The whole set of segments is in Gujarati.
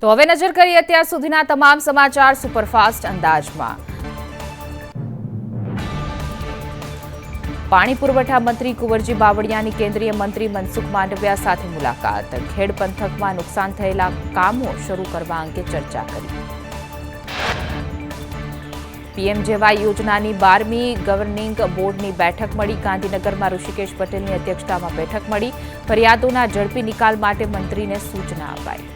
તો હવે નજર કરીએ અત્યાર સુધીના તમામ સમાચાર સુપરફાસ્ટ અંદાજમાં। પાણી પુરવઠા મંત્રી કુંવરજી બાવળિયાની કેન્દ્રીય મંત્રી મનસુખ માંડવિયા સાથે મુલાકાત। ખેડ પંથકમાં નુકસાન થયેલા કામો શરૂ કરવા અંગે ચર્ચા કરી। પીએમજેવાય યોજનાની 12મી ગવર્નિંગ બોર્ડની બેઠક મળી। ગાંધીનગરમાં ઋષિકેશ પટેલની અધ્યક્ષતામાં બેઠક મળી। ફરિયાદોના ઝડપી નિકાલ માટે મંત્રીને સૂચના અપાઈ।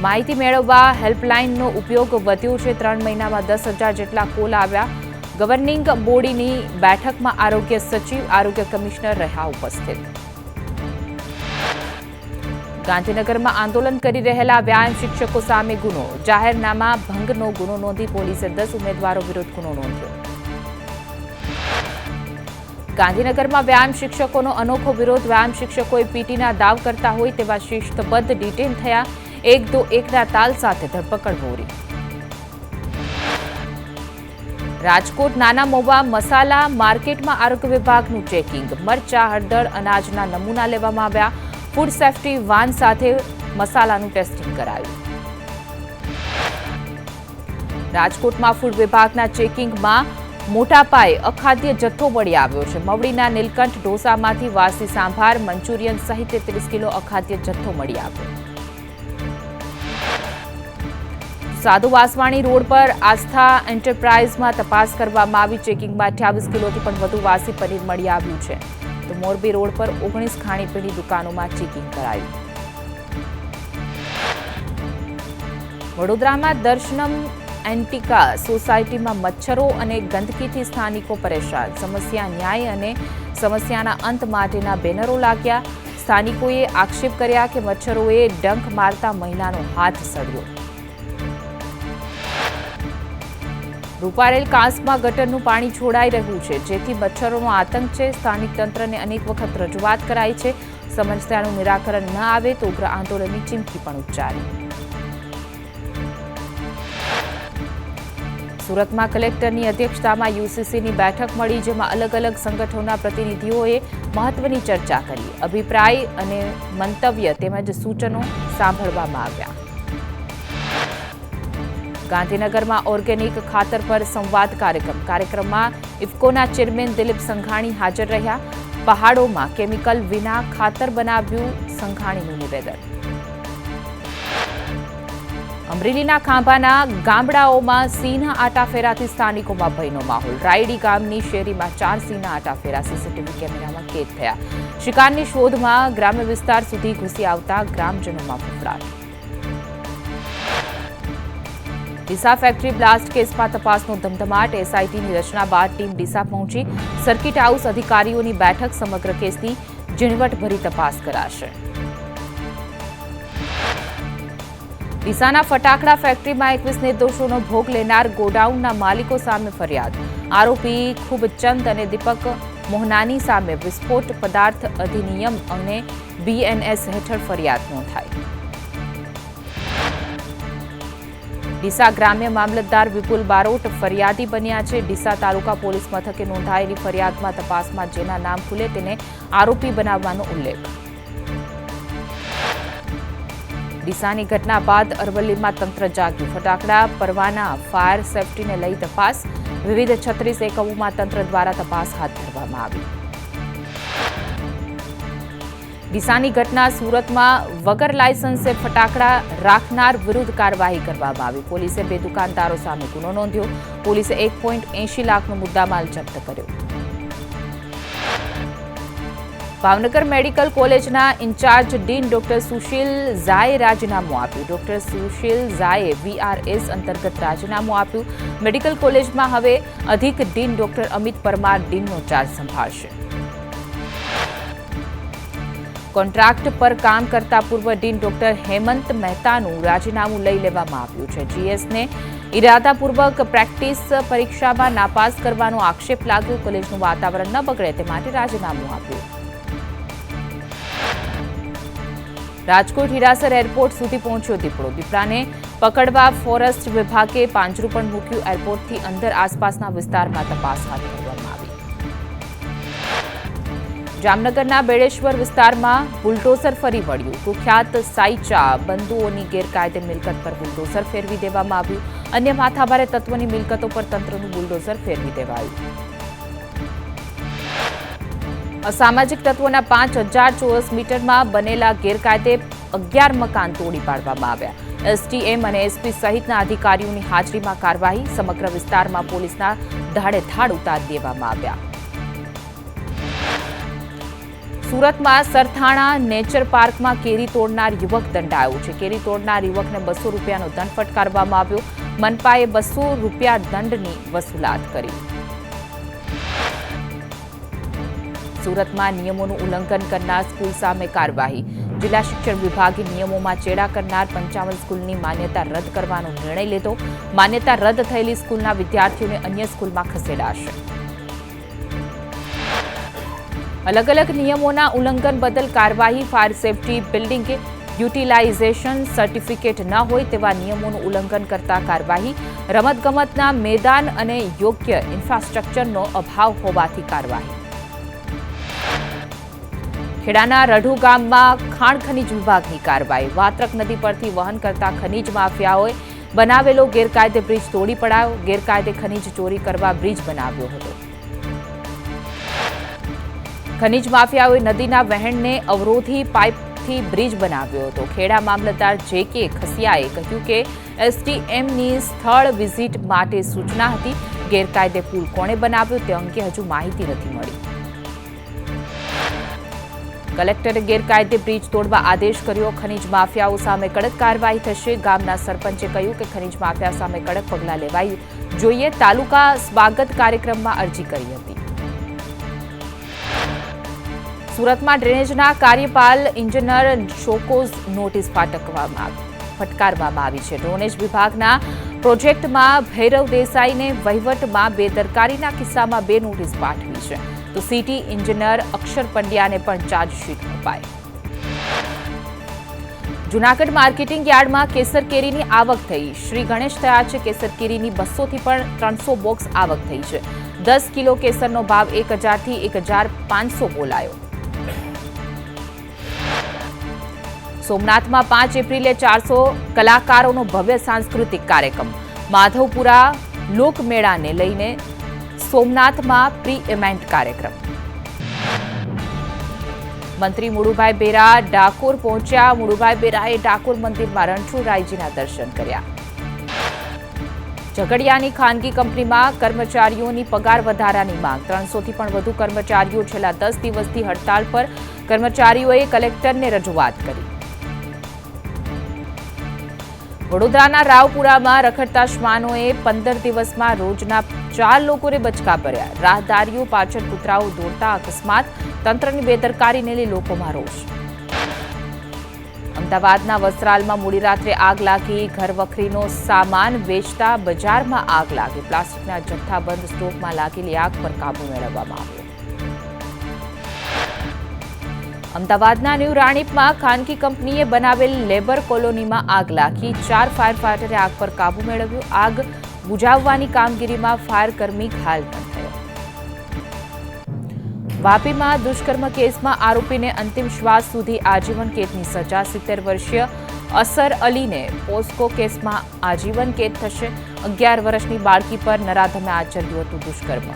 માહિતી મેળવવા હેલ્પલાઇનનો ઉપયોગ વધ્યો છે। 3 મહિનામાં 10,000 જેટલા કોલ આવ્યા। ગવર્નિંગ બોડીની બેઠકમાં આરોગ્ય સચિવ, આરોગ્ય કમિશનર રહ્યા ઉપસ્થિત। ગાંધીનગરમાં આંદોલન કરી રહેલા વ્યાયામ શિક્ષકો સામે ગુનો। જાહેરનામા ભંગનો ગુનો નોંધી પોલીસે 10 ઉમેદવારો વિરુદ્ધ ગુનો નોંધ્યો। ગાંધીનગરમાં વ્યાયામ શિક્ષકોનો અનોખો વિરોધ। વ્યાયામ શિક્ષકોએ પીટીના દાવ કરતા હોય તેવા શિસ્તબદ્ધ ડિટેન થયા। 121ના તાલ સાથે ધરપકડ વોરી। રાજકોટ નાના મોવા મસાલા માર્કેટમાં આરોગ્ય વિભાગનું ચેકિંગ। મરચા, હળદર, અનાજના નમૂના લેવામાં આવ્યા। ફૂડ સેફ્ટી વાન સાથે મસાલાનું ટેસ્ટિંગ કરાયું। રાજકોટમાં ફૂડ વિભાગના ચેકિંગમાં મોટા પાયે અખાદ્ય જથ્થો મળી આવ્યો છે। મવડીના નીલકંઠ ઢોસામાંથી વાસી સાંભાર, મંચુરિયન સહિત 33 કિલો અખાદ્ય જથ્થો મળી આવ્યો। સાધુ વાસવાણી રોડ પર આસ્થા એન્ટરપ્રાઇઝમાં તપાસ કરવામાં આવી। ચેકિંગમાં 28 કિલોથી પણ વધુ વાસી પનીર મળી આવ્યું છે। તો મોરબી રોડ પર 19 ખાણીપીણી દુકાનોમાં ચેકિંગ કરાયું। વડોદરામાં દર્શનમ એન્ટિકા સોસાયટીમાં મચ્છરો અને ગંદકીથી સ્થાનિકો પરેશાન। સમસ્યા ન્યાય અને સમસ્યાના અંત માટેના બેનરો લાગ્યા। સ્થાનિકોએ આક્ષેપ કર્યા કે મચ્છરોએ ડંખ મારતા મહિલાનો હાથ સળ્યો। રૂપારેલ કાંસમાં ગટરનું પાણી છોડાઈ રહ્યું છે, જેથી મચ્છરોનો આતંક છે। સ્થાનિક તંત્રને અનેક વખત રજૂઆત કરાઈ છે। સમસ્યાનું નિરાકરણ ન આવે તો ઉગ્ર આંદોલનની ચીમકી પણ ઉચ્ચારી। સુરતમાં કલેક્ટરની અધ્યક્ષતામાં યુસીસીની બેઠક મળી, જેમાં અલગ અલગ સંગઠનોના પ્રતિનિધિઓએ મહત્વની ચર્ચા કરી। અભિપ્રાય અને મંતવ્ય તેમજ સૂચનો સાંભળવામાં આવ્યા। ગાંધીનગરમાં ઓર્ગેનિક ખાતર પર સંવાદ કાર્યક્રમમાં ઇફકોના ચેરમેન દિલીપ સંઘાણી હાજર રહ્યા। પહાડોમાં કેમિકલ વિના ખાતર બનાવ્યું, સંઘાણીનું નિવેદન। અમરેલીના ખાંભાના ગામડાઓમાં સિંહના આટાફેરાથી સ્થાનિકોમાં ભયનો માહોલ। રાયડી ગામની શેરીમાં 4 સિંહના આટાફેરા સીસીટીવી કેમેરામાં કેદ થયા। શિકારની શોધમાં ગ્રામ્ય વિસ્તાર સુધી ઘૂસી આવતા ગ્રામજનોમાં ફફડાટ। ડીસા ફેક્ટરી બ્લાસ્ટ કેસમાં તપાસનો ધમધમાટ। એસઆઈટીની રચના બાદ ટીમ ડીસા પહોંચી। સર્કિટ હાઉસ અધિકારીઓની બેઠક। સમગ્ર કેસની ઝીણવટભરી તપાસ કરાશે। ડીસાના ફટાકડા ફેક્ટરીમાં 21 નિર્દોષોનો ભોગ લેનાર ગોડાઉનના માલિકો સામે ફરિયાદ। આરોપી ખૂબચંદ અને દીપક મોહનાની સામે વિસ્ફોટ પદાર્થ અધિનિયમ અને બીએનએસ હેઠળ ફરિયાદ નોંધાઈ। ડીસા ગ્રામ્ય મામલતદાર વિપુલ બારોટ ફરિયાદી બન્યા છે। ડીસા તાલુકા પોલીસ મથકે નોંધાયેલી ફરિયાદમાં તપાસમાં જેના નામ ખુલે તેને આરોપી બનાવવાનો ઉલ્લેખ। ડીસાની ઘટના બાદ અરવલ્લીમાં તંત્ર જાગ્યું। ફટાકડા પરવાના ફાયર સેફટીને લઈ તપાસ। વિવિધ 36 એકમોમાં તંત્ર દ્વારા તપાસ હાથ ધરવામાં આવી। ડીસાની ઘટના સુરતમાં વગર લાયસન્સે ફટાકડા રાખનાર વિરુદ્ધ કાર્યવાહી કરવામાં આવી। પોલીસે 2 દુકાનદારો સામે ગુનો નોંધ્યો। પોલીસે 1.80 લાખનો મુદ્દામાલ જપ્ત કર્યો। ભાવનગર મેડિકલ કોલેજના ઇન્ચાર્જ ડીન ડોક્ટર સુશીલ ઝાએ રાજીનામું આપ્યું। ડોક્ટર સુશીલ ઝાએ વીઆરએસ અંતર્ગત રાજીનામું આપ્યું। મેડિકલ કોલેજમાં હવે અધિક ડીન ડોક્ટર અમિત પરમાર ડીનનો ચાર્જ સંભાળશે। કોન્ટ્રાક્ટ પર કામ કરતા પૂર્વ ડીન ડોક્ટર હેમંત મહેતાનું રાજીનામું લઈ લેવામાં આવ્યું છે। જીએસને ઇરાદાપૂર્વક પ્રેક્ટિસ પરીક્ષામાં નાપાસ કરવાનો આક્ષેપ લાગ્યો। કોલેજનું વાતાવરણ ન બગડે તે માટે રાજીનામું આપ્યું। રાજકોટ હિરાસર એરપોર્ટ સુધી પહોંચ્યો દીપડો। દીપડાને પકડવા ફોરેસ્ટ વિભાગે પાંજરું પણ મૂક્યું। એરપોર્ટથી અંદર આસપાસના વિસ્તારમાં તપાસ હાથ ધરવામાં આવી। જામનગરના બેડેશ્વર વિસ્તારમાં બુલડોઝર ફરી વળ્યું. કુખ્યાત સાઈચા બંધુઓની ગેરકાયદે મિલકત પર બુલડોઝર ફેરવી દેવામાં આવ્યું. અન્ય માથાભારે તત્વોની મિલકતો પર તંત્રનું બુલડોઝર ફેરવી દેવાયું. અસામાજિક તત્વોના 5000 ચોરસ મીટરમાં બનેલા ગેરકાયદે 11 મકાન તોડી પાડવામાં આવ્યા. એસટીએમ અને એસપી સહિતના અધિકારીઓની હાજરીમાં કાર્યવાહી. સમગ્ર વિસ્તારમાં પોલીસના ધાડેધાડ ઉતારી દેવામાં આવ્યા. સુરતમાં સરથાણા નેચર પાર્કમાં કેરી તોડનાર યુવક દંડાયો છે. કેરી તોડનાર યુવકને 200 રૂપિયાનો દંડ ફટકારવામાં આવ્યો. મનપાએ 200 રૂપિયા દંડની વસૂલાત કરી. સુરતમાં નિયમોનું ઉલ્લંઘન કરનાર સ્કૂલ સામે કાર્યવાહી. જિલ્લા શિક્ષણ વિભાગે નિયમોમાં ચેડા કરનાર 55 સ્કૂલની માન્યતા રદ કરવાનો નિર્ણય લીધો. માન્યતા રદ થયેલી સ્કૂલના વિદ્યાર્થીઓને અન્ય સ્કૂલમાં ખસેડાશે. અલગ અલગ નિયમોના ઉલ્લંઘન બદલ કાર્યવાહી. Fire safety building utilisation certificate ન હોય તેવા નિયમોનું ઉલ્લંઘન કરતા કાર્યવાહી. રમતગમતના મેદાન અને યોગ્ય ઇન્ફ્રાસ્ટ્રક્ચરનો અભાવ હોવાથી કાર્યવાહી. ખેડાના રઢુ ગામમાં ખાણ ખનીજ વિભાગની કાર્યવાહી. વાત્રક નદી પરથી વહન કરતા ખનીજ માફિયાઓએ બનાવેલો ગેરકાયદે બ્રિજ તોડી પડાયો. ગેરકાયદે ખનીજ ચોરી કરવા બ્રિજ બનાવ્યો હતો. ખનીજ માફિયાઓએ નદીના વહેણને અવરોધી પાઇપથી બ્રિજ બનાવ્યો હતો. ખેડા મામલતદાર જે.કે. ખસિયાએ કહ્યું કે એસટીએમની સ્થળ વિઝિટ માટે સૂચના હતી. ગેરકાયદે પુલ કોણે બનાવ્યો તે અંગે હજુ માહિતી નથી મળી. કલેક્ટરે ગેરકાયદે બ્રિજ તોડવા આદેશ કર્યો. ખનીજ માફિયાઓ સામે કડક કાર્યવાહી થશે. ગામના સરપંચે કહ્યું કે ખનીજ માફિયા સામે કડક પગલાં લેવાય જોઈએ. તાલુકા સ્વાગત કાર્યક્રમમાં અરજી કરી હતી. સુરતમાં ડ્રેનેજના કાર્યપાલ ઇન્જિનિયર શોકોઝ નોટિસ ફટકારવામાં આવી છે. ડ્રેનેજ વિભાગના પ્રોજેક્ટમાં ભૈરવ દેસાઈને વહીવટમાં બેદરકારીના કિસ્સામાં 2 નોટિસ પાઠવી છે. તો સિટી ઇન્જિનિયર અક્ષર પંડ્યાને પણ ચાર્જશીટ અપાઈ. જૂનાગઢ માર્કેટિંગ યાર્ડમાં કેસર કેરીની આવક થઈ. શ્રી ગણેશ થયા છે. કેસર કેરીની 200 થી પણ 300 બોક્સ આવક થઈ છે. 10 કિલો કેસરનો ભાવ 1000 થી 1500 બોલાયો. સોમનાથમાં 5 એપ્રિલે 400 કલાકારોનો ભવ્ય સાંસ્કૃતિક કાર્યક્રમ. માધવપુરા લોકમેળાને લઈને સોમનાથમાં પ્રી ઇવેન્ટ કાર્યક્રમ. મંત્રી મુળુભાઈ બેરા ડાકોર પહોંચ્યા. મુળુભાઈ બેરાએ ડાકોર મંદિરમાં રણછોડરાયજીના દર્શન કર્યા. ઝઘડિયાની ખાનગી કંપનીમાં કર્મચારીઓની પગાર વધારાની માંગ. 300 થી પણ વધુ કર્મચારીઓ છેલ્લા 10 દિવસથી હડતાળ પર. કર્મચારીઓએ કલેક્ટરને રજૂઆત કરી. વડોદરાના રાવપુરામાં રખડતા શ્વાનોએ 15 દિવસમાં રોજના 4 લોકોને બચકા ભર્યા. રાહદારીઓ પાછળ કૂતરાઓ દોડતા અકસ્માત. તંત્રની બેદરકારીને લઈ લોકોમાં રોષ. અમદાવાદના વસ્ત્રાલમાં મોડી રાત્રે આગ લાગી. ઘરવખરીનો સામાન વેચતા બજારમાં આગ લાગી. પ્લાસ્ટિકના જથ્થાબંધ સ્ટોકમાં લાગેલી આગ પર કાબુ મેળવવામાં આવ્યો. અમદાવાદના ન્યૂ રાણીપમાં ખાનગી કંપનીએ બનાવેલ લેબર કોલોનીમાં આગ લાગી. 4 ફાયર ફાઈટરે આગ પર કાબુ મેળવ્યો. આગ બુઝાવવાની કામગીરીમાં ફાયરકર્મી ઘાયલ પણ થયો. વાપીમાં દુષ્કર્મ કેસમાં આરોપીને અંતિમ શ્વાસ સુધી આજીવન કેદની સજા. 70 વર્ષીય અસર અલીને પોસ્કો કેસમાં આજીવન કેદ થશે. 11 વર્ષની બાળકી પર નરાધમે આચર્યું હતું દુષ્કર્મ.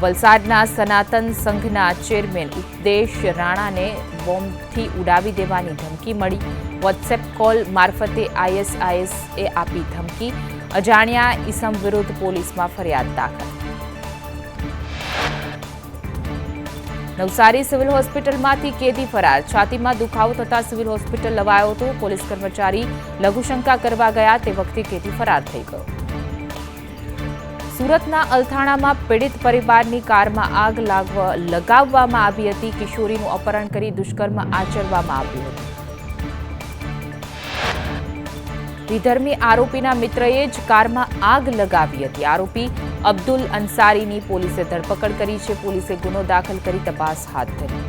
વલસાડના સનાતન સંઘના ચેરમેન ઉપદેશ રાણાને બોમ્બથી ઉડાવી દેવાની ધમકી મળી. વોટ્સએપ કોલ મારફતે ISISએ આપી ધમકી. અજાણ્યા ઈસમ વિરુદ્ધ પોલીસમાં ફરિયાદ દાખલ. નવસારી સિવિલ હોસ્પિટલમાંથી કેદી ફરાર. છાતીમાં દુખાવો થતા સિવિલ હોસ્પિટલ લવાયો હતો. પોલીસ કર્મચારી લઘુશંકા કરવા ગયા તે વખતે કેદી ફરાર થઈ ગયો. સુરતના અલથાણામાં પીડિત પરિવારની કારમાં આગ લગાવવામાં આવી હતી. કિશોરીનું અપહરણ કરી દુષ્કર્મ આચરવામાં આવ્યું હતું. વિધર્મી આરોપીના મિત્રએ જ કારમાં આગ લગાવી હતી. આરોપી અબ્દુલ અંસારીની પોલીસે ધરપકડ કરી છે. પોલીસે ગુનો દાખલ કરી તપાસ હાથ ધરી.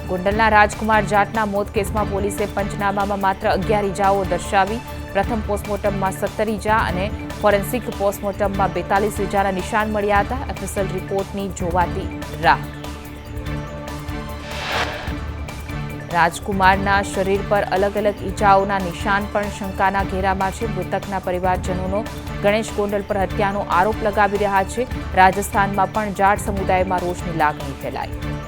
ગોંડલના રાજકુમાર જાટના મોત કેસમાં પોલીસે પંચનામામાં માત્ર 11 ઇજાઓ દર્શાવી. પ્રથમ પોસ્ટમોર્ટમમાં 17 ઈજા અને ફોરેન્સિક પોસ્ટમોર્ટમમાં 42 ઈજાના નિશાન મળ્યા હતા. એફએસએલ રિપોર્ટની જોવાતી રાહ. રાજકુમારના શરીર પર અલગ અલગ ઈજાઓના નિશાન પણ શંકાના ઘેરામાં છે. મૃતકના પરિવારજનોનો ગણેશ ગોંડલ પર હત્યાનો આરોપ લગાવી રહ્યા છે. રાજસ્થાનમાં પણ જાટ સમુદાયમાં રોષની લાગણી ફેલાઈ.